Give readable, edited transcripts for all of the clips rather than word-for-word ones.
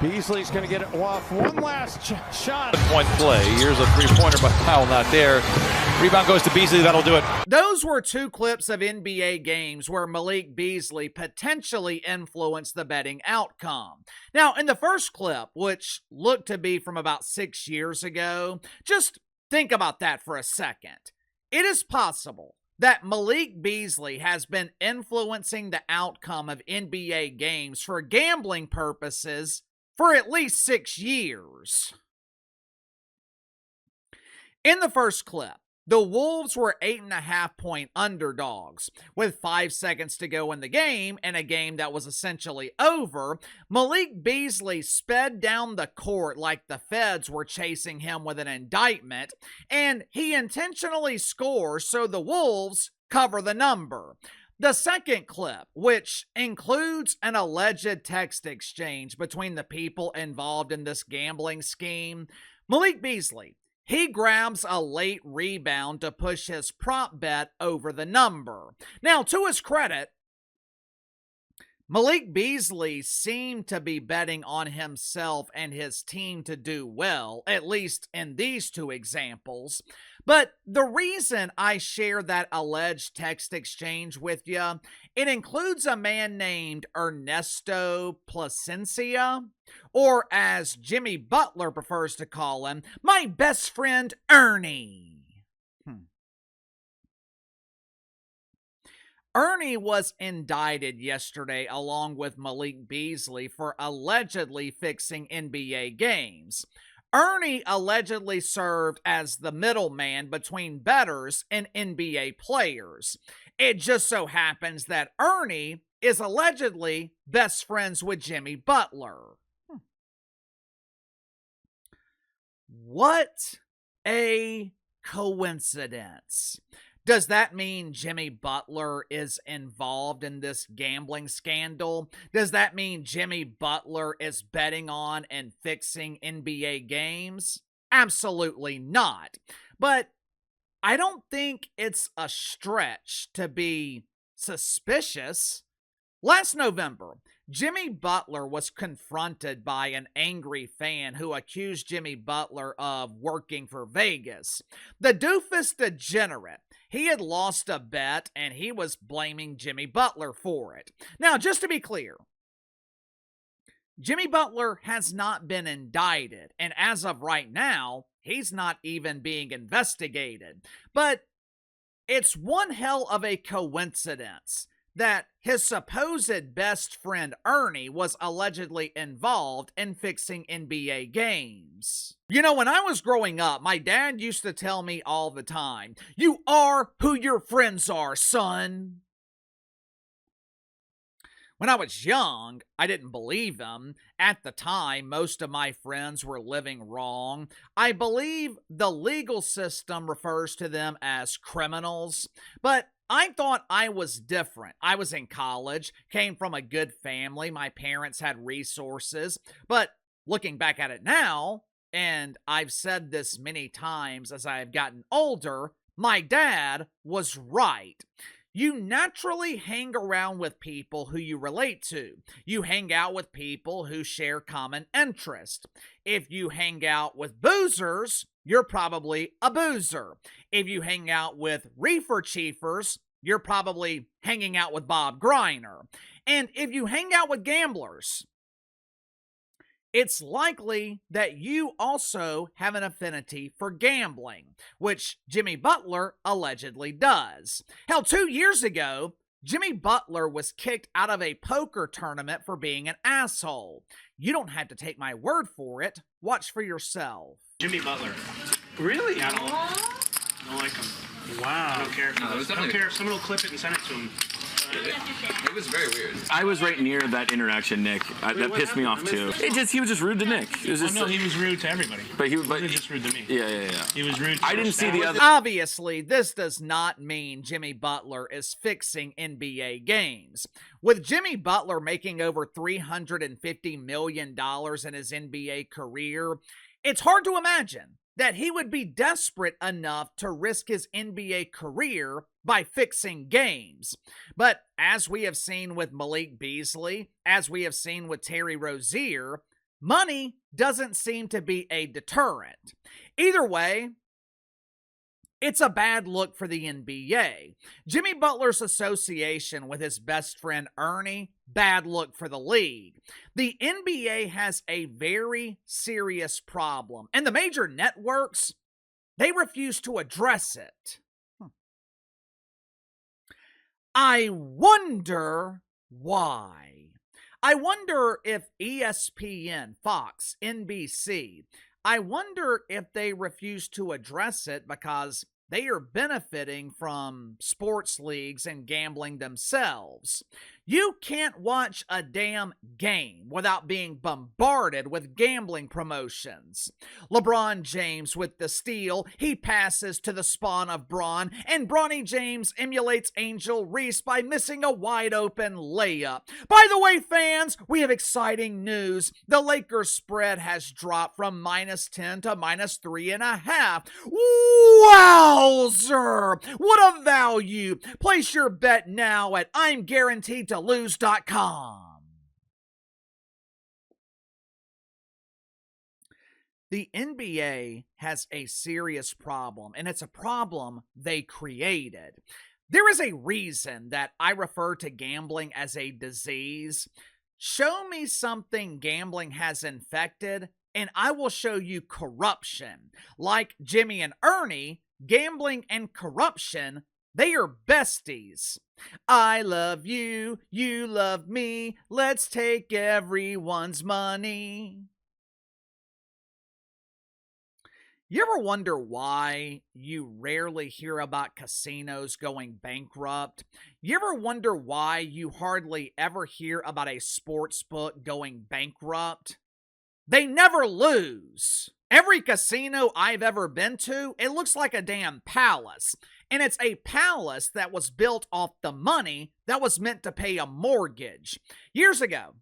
Beasley's going to get it off. One last shot. Point play. Here's a three-pointer, but foul not there. Rebound goes to Beasley. That'll do it. Those were two clips of NBA games where Malik Beasley potentially influenced the betting outcome. Now, in the first clip, which looked to be from about 6 years ago, just think about that for a second. It is possible that Malik Beasley has been influencing the outcome of NBA games for gambling purposes for at least 6 years. In the first clip, the Wolves were 8.5-point underdogs. With 5 seconds to go in the game, and a game that was essentially over, Malik Beasley sped down the court like the feds were chasing him with an indictment, and he intentionally scores so the Wolves cover the number. The second clip, which includes an alleged text exchange between the people involved in this gambling scheme, Malik Beasley, he grabs a late rebound to push his prop bet over the number. Now, to his credit, Malik Beasley seemed to be betting on himself and his team to do well, at least in these two examples. But the reason I share that alleged text exchange with you, it includes a man named Ernesto Plascentia, or as Jimmy Butler prefers to call him, my best friend Ernie. Ernie was indicted yesterday along with Malik Beasley for allegedly fixing NBA games. Ernie allegedly served as the middleman between bettors and NBA players. It just so happens that Ernie is allegedly best friends with Jimmy Butler. What a coincidence. Does that mean Jimmy Butler is involved in this gambling scandal? Does that mean Jimmy Butler is betting on and fixing NBA games? Absolutely not. But I don't think it's a stretch to be suspicious. Last November, Jimmy Butler was confronted by an angry fan who accused Jimmy Butler of working for Vegas. The doofus degenerate, he had lost a bet and he was blaming Jimmy Butler for it. Now, just to be clear, Jimmy Butler has not been indicted, and as of right now, he's not even being investigated. But it's one hell of a coincidence that his supposed best friend Ernie was allegedly involved in fixing NBA games. You know, when I was growing up, my dad used to tell me all the time, "You are who your friends are, son." When I was young, I didn't believe him. At the time, most of my friends were living wrong. I believe the legal system refers to them as criminals, but I thought I was different. I was in college, came from a good family, my parents had resources, but looking back at it now, and I've said this many times as I have gotten older, my dad was right. You naturally hang around with people who you relate to. You hang out with people who share common interests. If you hang out with boozers, you're probably a boozer. If you hang out with reefer chiefers, you're probably hanging out with Bob Griner. And if you hang out with gamblers, it's likely that you also have an affinity for gambling, which Jimmy Butler allegedly does. Hell, 2 years ago, Jimmy Butler was kicked out of a poker tournament for being an asshole. You don't have to take my word for it. Watch for yourself. Jimmy Butler. Really? Yeah, I don't like him. Wow. I don't care. No, I don't care if someone will clip it and send it to him. It was very weird. I was right near that interaction, Nick. That what pissed me off happened? too. He was just rude to Nick. It was just, No, he was rude to everybody. but he He was just rude to me. yeah. He was rude to I didn't see the other. Obviously, this does not mean Jimmy Butler is fixing NBA games. With Jimmy Butler making over $350 million in his NBA career, it's hard to imagine that he would be desperate enough to risk his NBA career by fixing games. But as we have seen with Malik Beasley, as we have seen with Terry Rozier, money doesn't seem to be a deterrent. Either way, it's a bad look for the NBA. Jimmy Butler's association with his best friend Ernie, bad look for the league. The NBA has a very serious problem, and the major networks, they refuse to address it. I wonder why. I wonder if ESPN, Fox, NBC, I wonder if they refuse to address it because they are benefiting from sports leagues and gambling themselves. You can't watch a damn game without being bombarded with gambling promotions. LeBron James with the steal, he passes to the spawn of Bron, and Bronny James emulates Angel Reese by missing a wide open layup. By the way, fans, we have exciting news. The Lakers spread has dropped from -10 to -3.5. Wowzer! What a value! Place your bet now at I'mGuaranteedToLose.com. The NBA has a serious problem, and it's a problem they created. There is a reason that I refer to gambling as a disease. Show me something gambling has infected, and I will show you corruption. Like Jimmy and Ernie, gambling and corruption, they are besties. I love you, you love me, let's take everyone's money. You ever wonder why you rarely hear about casinos going bankrupt? You ever wonder why you hardly ever hear about a sports book going bankrupt? They never lose. Every casino I've ever been to, it looks like a damn palace. And it's a palace that was built off the money that was meant to pay a mortgage. Years ago,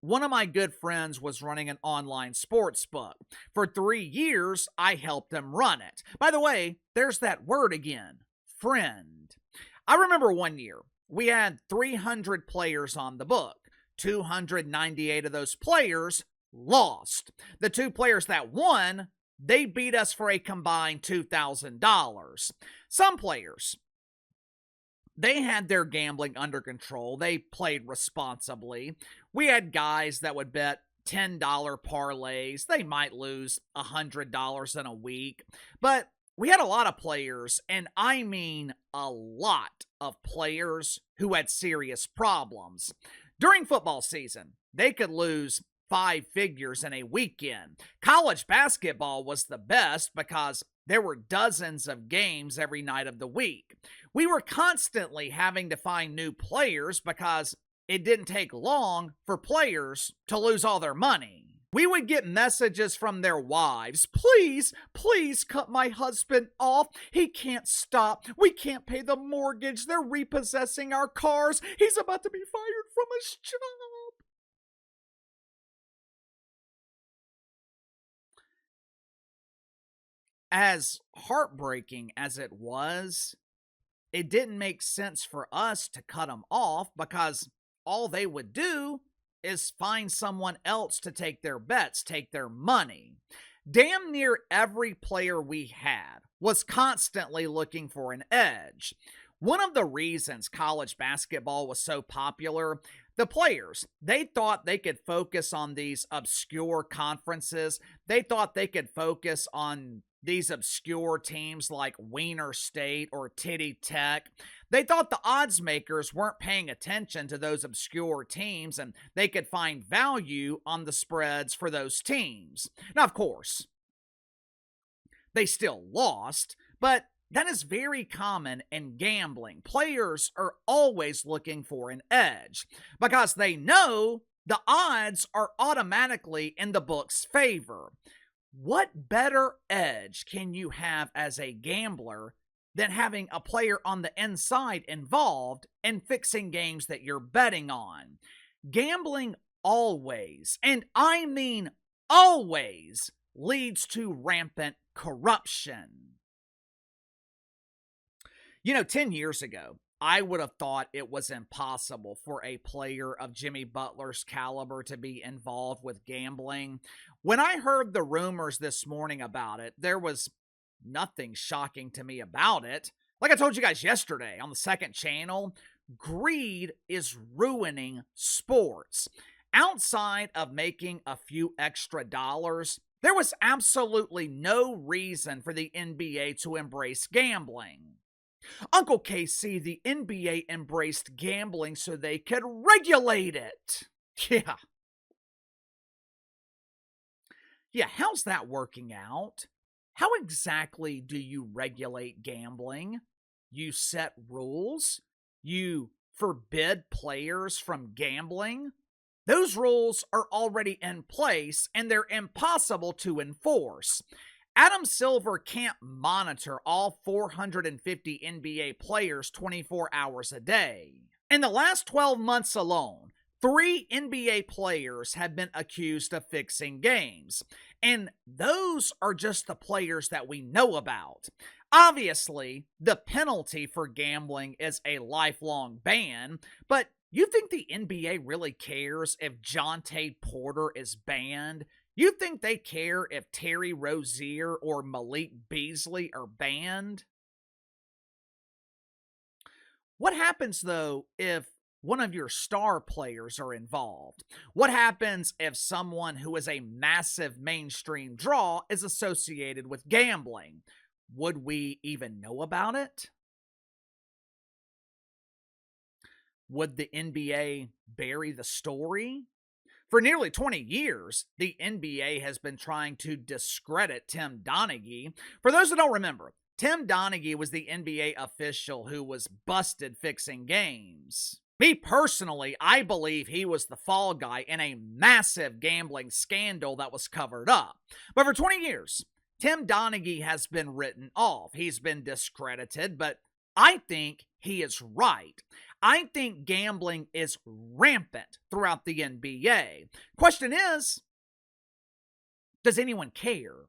one of my good friends was running an online sports book. For 3 years, I helped him run it. By the way, there's that word again, friend. I remember one year, we had 300 players on the book. 298 of those players lost. The 2 players that won, they beat us for a combined $2,000. Some players, they had their gambling under control. They played responsibly. We had guys that would bet $10 parlays. They might lose $100 in a week. But we had a lot of players, and I mean a lot of players who had serious problems. During football season, they could lose 5 figures in a weekend. College basketball was the best because there were dozens of games every night of the week. We were constantly having to find new players because it didn't take long for players to lose all their money. We would get messages from their wives. Please, please cut my husband off. He can't stop. We can't pay the mortgage. They're repossessing our cars. He's about to be fired from his job. As heartbreaking as it was, it didn't make sense for us to cut them off because all they would do is find someone else to take their bets, take their money. Damn near every player we had was constantly looking for an edge. One of the reasons college basketball was so popular, the players, they thought they could focus on these obscure conferences. They thought they could focus on these obscure teams like Wiener State or Titty Tech. They thought the odds makers weren't paying attention to those obscure teams and they could find value on the spreads for those teams. Now, of course, they still lost, but that is very common in gambling. Players are always looking for an edge because they know the odds are automatically in the book's favor. What better edge can you have as a gambler than having a player on the inside involved in fixing games that you're betting on? Gambling always, and I mean always, leads to rampant corruption. You know, 10 years ago, I would have thought it was impossible for a player of Jimmy Butler's caliber to be involved with gambling. When I heard the rumors this morning about it, there was nothing shocking to me about it. Like I told you guys yesterday on the second channel, greed is ruining sports. Outside of making a few extra dollars, there was absolutely no reason for the NBA to embrace gambling. Uncle KC, the NBA embraced gambling so they could regulate it. Yeah. Yeah, how's that working out? How exactly do you regulate gambling? You set rules? You forbid players from gambling? Those rules are already in place and they're impossible to enforce. Adam Silver can't monitor all 450 NBA players 24 hours a day. In the last 12 months alone, 3 NBA players have been accused of fixing games. And those are just the players that we know about. Obviously, the penalty for gambling is a lifelong ban, but you think the NBA really cares if Jonte Porter is banned? You think they care if Terry Rozier or Malik Beasley are banned? What happens, though, if one of your star players are involved? What happens if someone who is a massive mainstream draw is associated with gambling? Would we even know about it? Would the NBA bury the story? For nearly 20 years, the NBA has been trying to discredit Tim Donaghy. For those that don't remember, Tim Donaghy was the NBA official who was busted fixing games. Me personally, I believe he was the fall guy in a massive gambling scandal that was covered up. But for 20 years, Tim Donaghy has been written off. He's been discredited, but I think he is right. I think gambling is rampant throughout the NBA. Question is, does anyone care?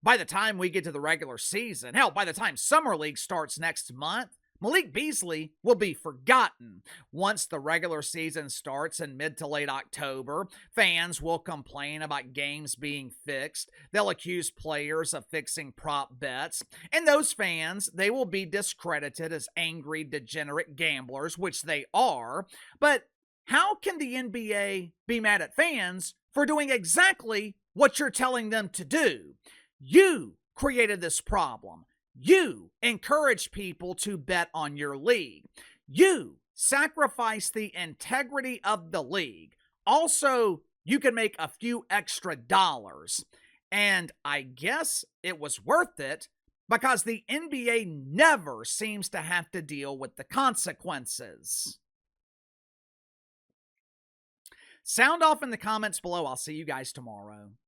By the time we get to the regular season, hell, by the time Summer League starts next month, Malik Beasley will be forgotten. Once the regular season starts in mid to late October, fans will complain about games being fixed. They'll accuse players of fixing prop bets. And those fans, they will be discredited as angry, degenerate gamblers, which they are. But how can the NBA be mad at fans for doing exactly what you're telling them to do? You created this problem. You encourage people to bet on your league. You sacrifice the integrity of the league. Also, you can make a few extra dollars. And I guess it was worth it because the NBA never seems to have to deal with the consequences. Sound off in the comments below. I'll see you guys tomorrow.